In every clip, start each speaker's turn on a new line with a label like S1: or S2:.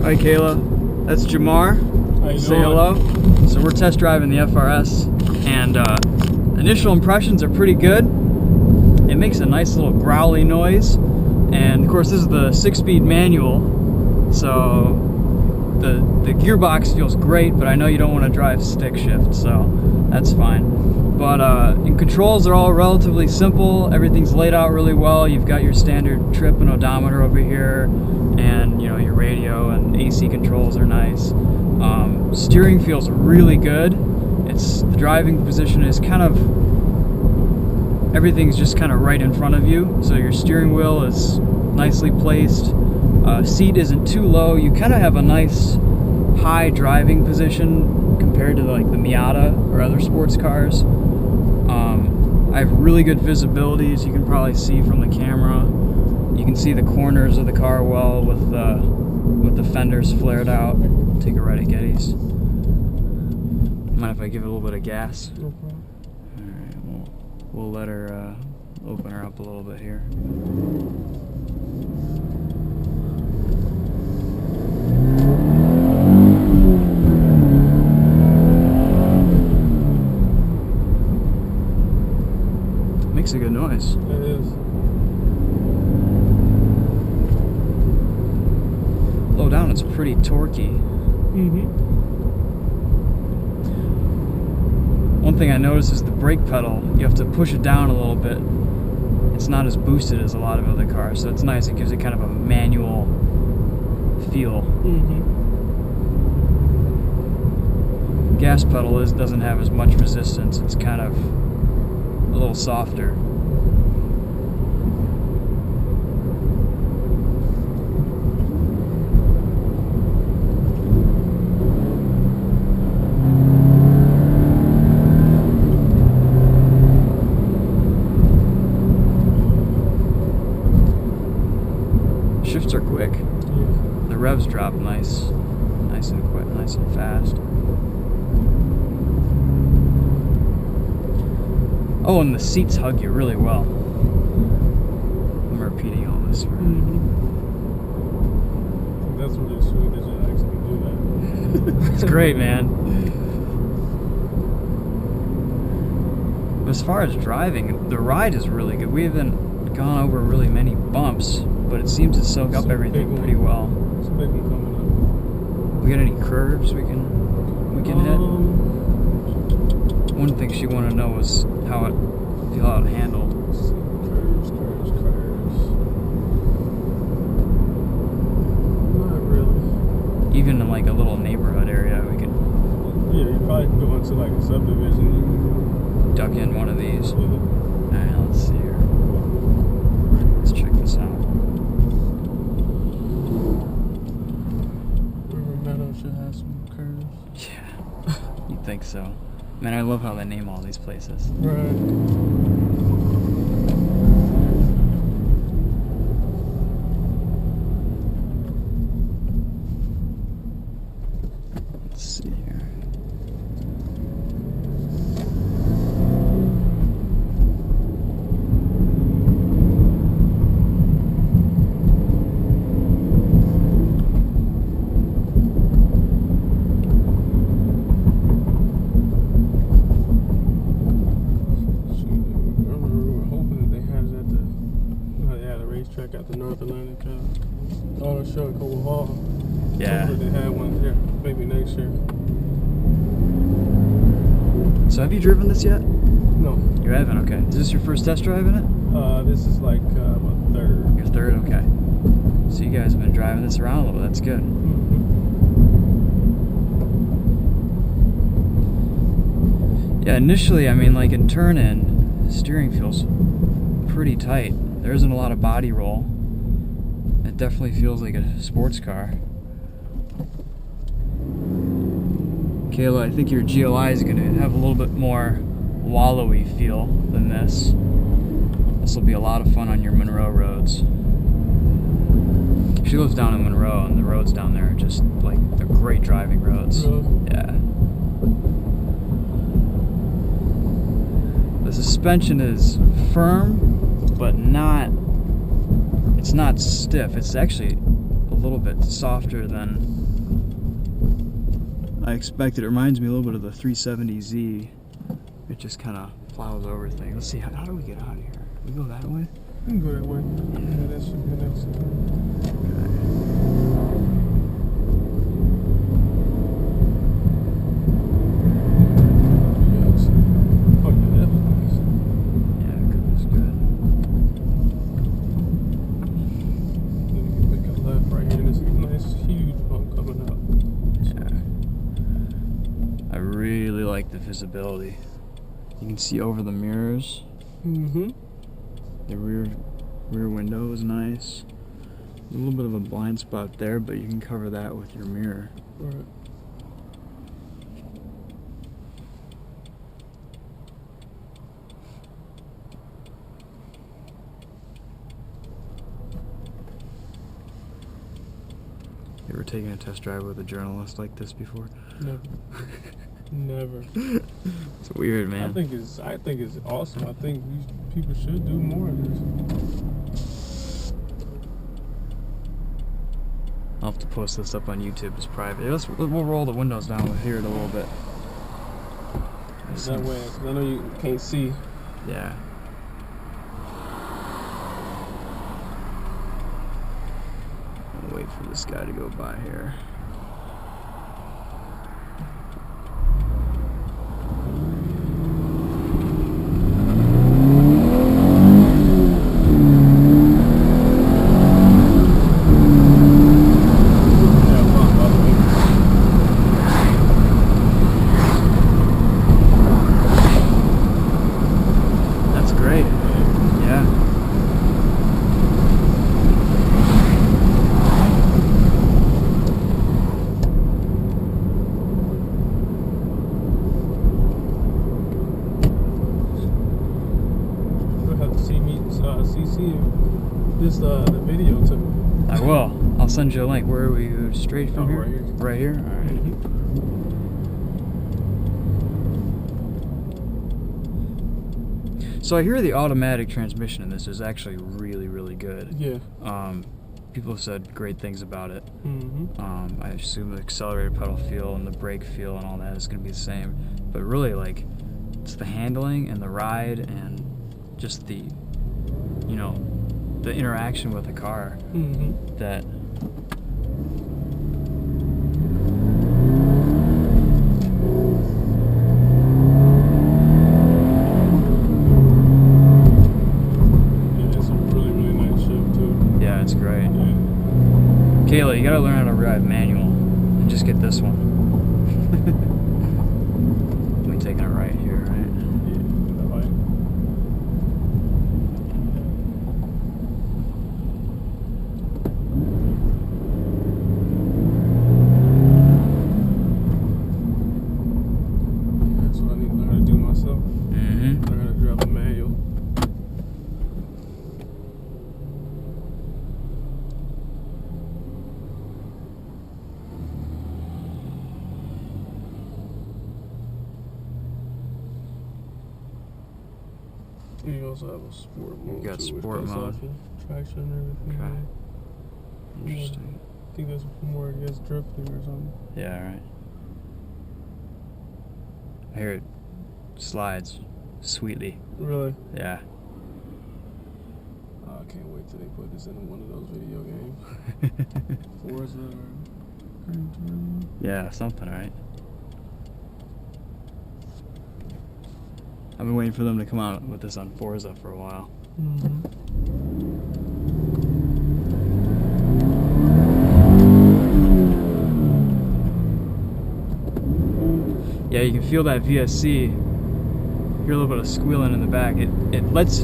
S1: Hi Kayla, that's Jamar.
S2: How you
S1: Say
S2: doing?
S1: hello. So we're test driving the FR-S, and initial impressions are pretty good. It makes a nice little growly noise, and of course this is the 6-speed manual, so the gearbox feels great, but I know you don't want to drive stick shift, so that's fine. But in controls, they're all relatively simple. Everything's laid out really well. You've got your standard trip and odometer over here, and you know, your radio and AC controls are nice. Steering feels really good. The driving position is kind of, everything's just kind of right in front of you, so your steering wheel is nicely placed. Seat isn't too low. You kind of have a nice high driving position compared to like the Miata or other sports cars. I have really good visibility, as you can probably see from the camera. You can see the corners of the car well with the fenders flared out. Take a right at Getty's. Mind if I give it a little bit of gas?
S2: No problem.
S1: Alright, we'll let her open her up a little bit here. Makes a good noise.
S2: It is.
S1: Low down, it's pretty torquey. One thing I noticed is the brake pedal, you have to push it down a little bit. It's not as boosted as a lot of other cars, so it's nice. It gives it kind of a manual feel. Gas pedal doesn't have as much resistance. It's kind of a little softer. Shifts are quick. The revs drop nice and quick, nice and fast. Oh, and the seats hug you really well. I'm repeating all this.
S2: That's really sweet that you actually do that.
S1: It's great, man. As far as driving, the ride is really good. We haven't gone over really many bumps, but it seems to soak up everything pretty well.
S2: It's a big one coming up.
S1: We got any curves we can hit? One thing she wanted to know was how it handled.
S2: Curves. Not really.
S1: Even in like a little neighborhood area, we could
S2: Yeah, you probably could go into like a subdivision.
S1: duck in one of these.
S2: Yeah.
S1: Alright, let's see here. Let's check this out.
S2: River Meadow should have some curves.
S1: Yeah, you'd think so. Man, I love how they name all these places.
S2: Right.
S1: Let's see here.
S2: Track at the North Atlantic Auto Show at Cobble Hall.
S1: Yeah.
S2: Hopefully they had one here, maybe next year.
S1: So have you driven this yet?
S2: No.
S1: You haven't? Okay. Is this your first test drive in it?
S2: This is like my third.
S1: Your third? Okay. So you guys have been driving this around a little bit. That's good. Yeah, initially, I mean, like in turn-in, the steering feels pretty tight. There isn't a lot of body roll. It definitely feels like a sports car. Kayla, I think your GLI is going to have a little bit more wallowy feel than this. This will be a lot of fun on your Monroe roads. She lives down in Monroe, and the roads down there are just like, they're great driving roads.
S2: Really?
S1: Yeah. The suspension is firm, but it's not stiff. It's actually a little bit softer than I expected. It reminds me a little bit of the 370Z. It just kind of plows over things. Let's see, how do we get out of here? We go that way?
S2: We can go that way. Yeah, that should be next time. Oh, yeah, that was nice.
S1: Yeah, that's good.
S2: Then you can make a left right here. There's a nice, huge bump coming up.
S1: Yeah. I really like the visibility. You can see over the mirrors.
S2: Mm-hmm.
S1: The rear window is nice. A little bit of a blind spot there, but you can cover that with your mirror.
S2: Right.
S1: You ever taken a test drive with a journalist like this before?
S2: Never. Never.
S1: It's weird, man.
S2: I think it's awesome. I think people should do more of this.
S1: I'll have to post this up on YouTube as private. We'll roll the windows down. We'll hear it a little bit.
S2: That way, 'cause I know you can't see.
S1: Yeah. I'll wait for this guy to go by here.
S2: The video too.
S1: I will. I'll send you a link. Where are we? Straight from here?
S2: Right here.
S1: Right here? All right. So I hear the automatic transmission in this is actually really, really good.
S2: Yeah.
S1: People have said great things about it.
S2: Mm-hmm.
S1: I assume the accelerator pedal feel and the brake feel and all that is going to be the same. But really, like, it's the handling and the ride and just the, you know, the interaction with the car that
S2: it's a really, really nice shift too.
S1: yeah, it's great.
S2: Yeah.
S1: Kayla, you gotta learn how to drive manual and just get this one. We taking it right here, right?
S2: You also have a sport mode.
S1: You got
S2: too,
S1: sport mode.
S2: Traction and everything.
S1: Okay.
S2: Yeah.
S1: Interesting.
S2: I think that's more, I guess, drifting or something.
S1: Yeah, right. I hear it slides sweetly.
S2: Really?
S1: Yeah.
S2: I can't wait till they put this in one of those video games. Forza or Gran Turismo.
S1: Yeah, something, right? I've been waiting for them to come out with this on Forza for a while. Yeah, you can feel that VSC. Hear a little bit of squealing in the back. It lets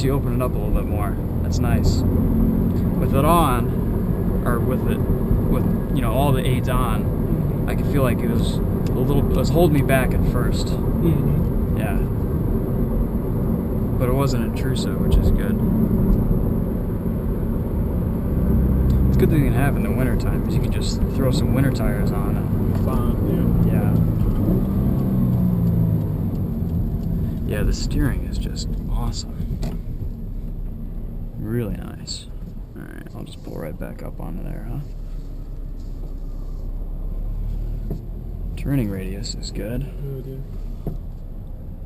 S1: you open it up a little bit more. That's nice. With it on, or with you know, all the aids on, I could feel like it was holding me back at first. Yeah. But it wasn't intrusive, which is good. It's a good thing you can have in the wintertime, because you can just throw some winter tires on and yeah, the steering is just awesome. Really nice. Alright, I'll just pull right back up onto there, huh? Turning radius is good.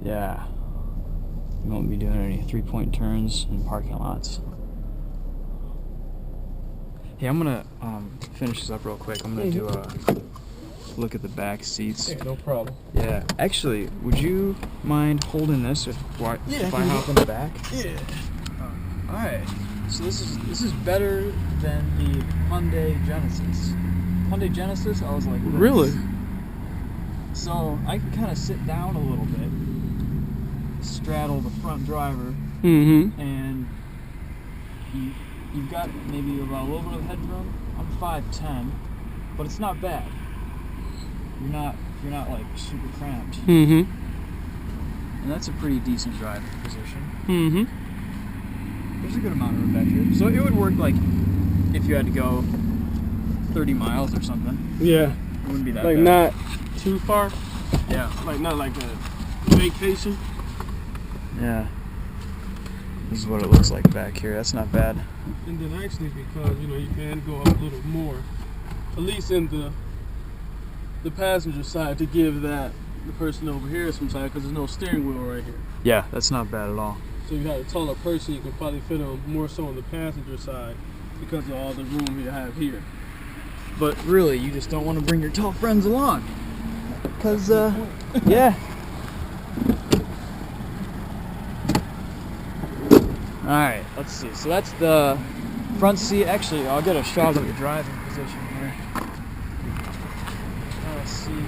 S1: Yeah. You won't be doing any 3-point turns in parking lots. Hey, I'm gonna finish this up real quick. I'm gonna do a look at the back seats.
S2: Yeah, no problem.
S1: Yeah. Actually, would you mind holding this if I hop in the back?
S2: Yeah.
S1: All right. So this is better than the Hyundai Genesis. Hyundai Genesis, I was like, this.
S2: Really?
S1: So I can kind of sit down a little bit, straddle the front driver,
S2: Mm-hmm.
S1: and you've got maybe about a little bit of headroom. I'm 5'10", but it's not bad. You're not like super cramped,
S2: Mm-hmm.
S1: and that's a pretty decent driving position.
S2: Mm-hmm.
S1: There's a good amount of room back here, so it would work like if you had to go 30 miles or something.
S2: Yeah.
S1: It wouldn't be that
S2: Like
S1: bad.
S2: not too far.
S1: Yeah.
S2: Like not like a vacation.
S1: Yeah. This is what it looks like back here. That's not bad.
S2: And then actually, because you can go up a little more, at least in the passenger side, to give the person over here some side, because there's no steering wheel right here.
S1: Yeah, that's not bad at all.
S2: So you have a taller person, you can probably fit them more so on the passenger side because of all the room you have here.
S1: But really, you just don't want to bring your tall friends along. Because, yeah. Alright, let's see. So that's the front seat. Actually, I'll get a shot of the driving position here. Let's see.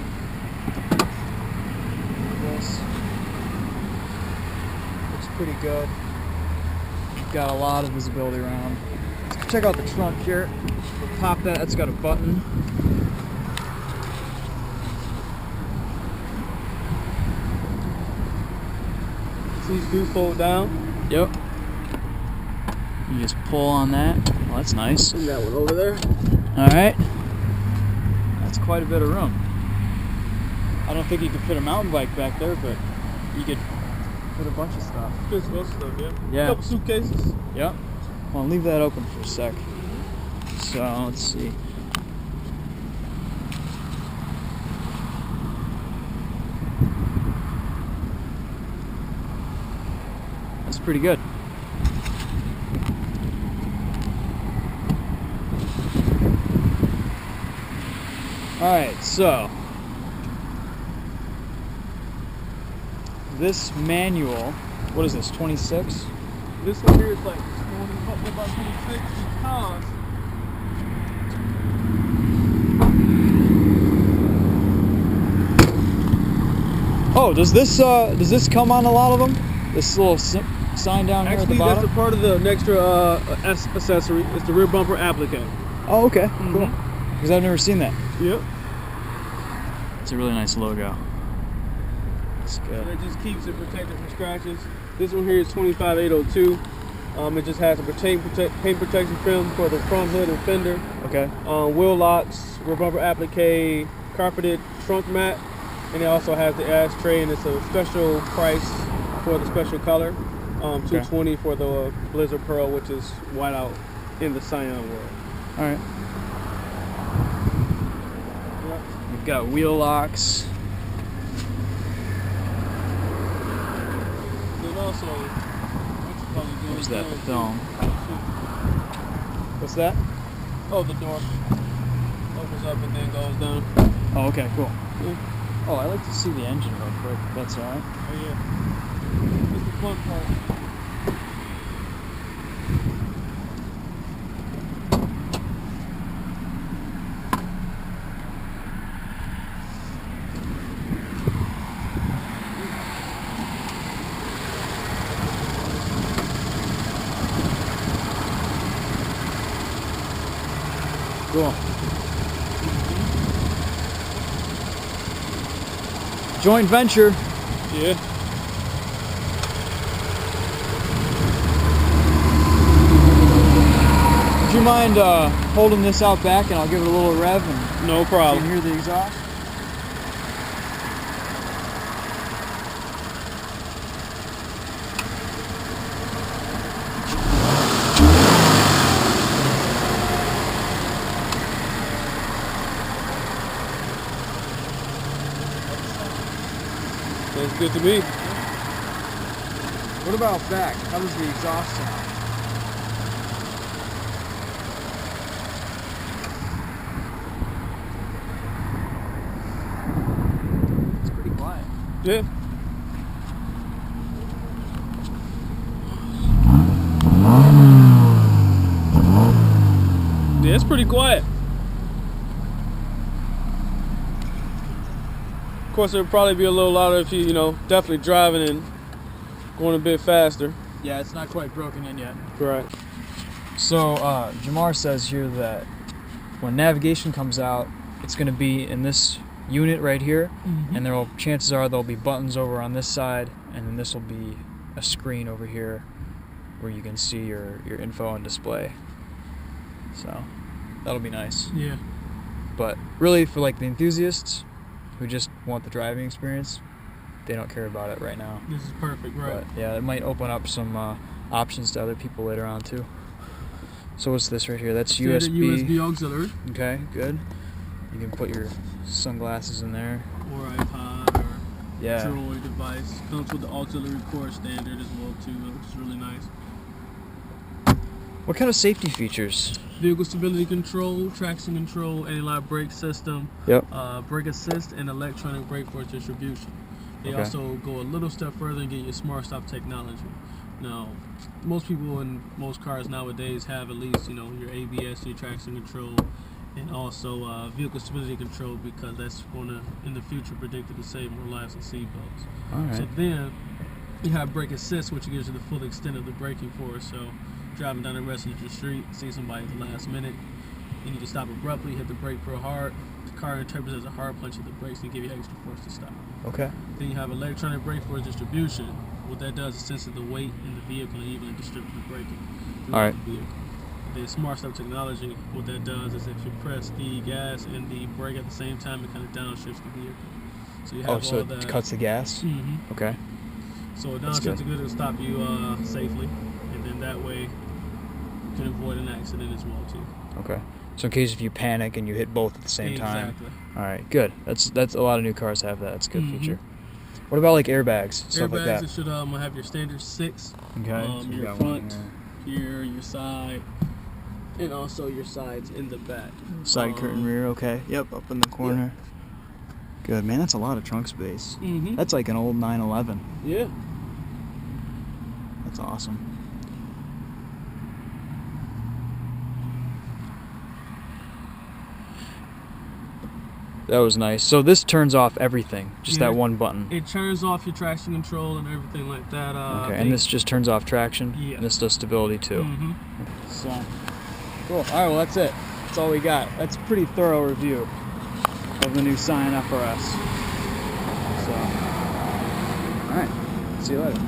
S1: This looks pretty good. You've got a lot of visibility around. Let's check out the trunk here. We'll pop that. That's got a button.
S2: These do fold down.
S1: Yep. You just pull on that. Well, that's nice.
S2: And that one over there.
S1: Alright. That's quite a bit of room. I don't think you could fit a mountain bike back there, but you could fit a bunch of stuff.
S2: Fits most stuff, yeah.
S1: Yeah.
S2: A couple suitcases.
S1: Yep. Well, I'll leave that open for a sec. So, let's see. That's pretty good. Alright, so this manual, what is this, 26?
S2: This one here is like 20, about 26 pounds.
S1: Oh, does this come on a lot of them? This little sign down here at the
S2: Actually,
S1: bottom?
S2: that's a part of the extra accessory. It's the rear bumper applique.
S1: Oh, okay, cool. Because I've never seen that.
S2: Yep.
S1: It's a really nice logo. That's
S2: And
S1: good.
S2: it just keeps it protected from scratches. This one here is 25802. It just has a paint protection film for the front hood and fender.
S1: Okay.
S2: Wheel locks, rear bumper applique, carpeted trunk mat, and it also has the ashtray, and it's a special price for the special color. $220 for the Blizzard Pearl, which is white out in the Scion world.
S1: All right. We've got wheel locks.
S2: Then also,
S1: Where's that film? What's that?
S2: Oh, the door opens up and then goes down.
S1: Oh, okay, cool.
S2: Yeah.
S1: Oh, I'd like to see the engine real quick. That's all right.
S2: Oh yeah. It's the fun part.
S1: Cool. Joint venture.
S2: Yeah.
S1: Would you mind holding this out back and I'll give it a little rev and
S2: No
S1: you
S2: problem.
S1: can hear the exhaust?
S2: That's good to me.
S1: What about back? How does the exhaust sound? It's pretty quiet.
S2: Yeah. Yeah, it's pretty quiet. Of course, it would probably be a little louder if you know, definitely driving and going a bit faster.
S1: Yeah, it's not quite broken in yet.
S2: Correct.
S1: So, Jamar says here that when navigation comes out, it's going to be in this unit right here, and chances are there'll be buttons over on this side, and then this will be a screen over here where you can see your info on display. So, that'll be nice.
S2: Yeah.
S1: But really, for like the enthusiasts who just want the driving experience, they don't care about it right now.
S2: This is perfect, right?
S1: But yeah, it might open up some options to other people later on too. So what's this right here? That's
S2: Standard
S1: USB.
S2: USB auxiliary.
S1: Okay, good. You can put your sunglasses in there.
S2: Or iPod or
S1: Yeah.
S2: Droid device. Comes with the auxiliary cord standard as well too, which is really nice.
S1: What kind of safety features?
S2: Vehicle stability control, traction control, anti-lock brake system,
S1: Yep.
S2: brake assist, and electronic brake force distribution. They also go a little step further and get you smart stop technology. Now, most people in most cars nowadays have at least, you know, your ABS, your traction control, and also vehicle stability control, because that's going to, in the future, predicted to save more lives than seatbelts.
S1: All right.
S2: So then, you have brake assist, which gives you the full extent of the braking force. So, driving down a residential street, see somebody at the last minute, you need to stop abruptly, hit the brake real hard. The car interprets as a hard punch at the brakes and give you extra force to stop.
S1: Okay.
S2: Then you have electronic brake force distribution. What that does is senses the weight in the vehicle and even distributes the braking throughout the vehicle. The smart stop technology, what that does is if you press the gas and the brake at the same time, it kind of downshifts the vehicle. So you have
S1: so
S2: all that.
S1: it cuts the gas?
S2: Mm-hmm.
S1: Okay.
S2: So it downshifts the good to stop you safely, and then that way you can avoid an accident as well too.
S1: Okay. So in case if you panic and you hit both at the same time.
S2: Exactly.
S1: All right, good. That's a lot of new cars have that. That's a good feature. What about like airbags, stuff like that?
S2: Airbags, it should have your standard 6.
S1: Okay. So you
S2: Your
S1: got
S2: front, here, your side, and also your sides in the back.
S1: Side curtain rear, okay. Yep, up in the corner. Yep. Good, man. That's a lot of trunk space. That's like an old 911.
S2: Yeah.
S1: That's awesome. That was nice. So this turns off everything, just that one button.
S2: It turns off your traction control and everything like that.
S1: Okay, and this just turns off traction?
S2: Yeah.
S1: And this does stability too. So, cool. All right, well, that's it. That's all we got. That's a pretty thorough review of the new Scion FR-S. So, all right. See you later.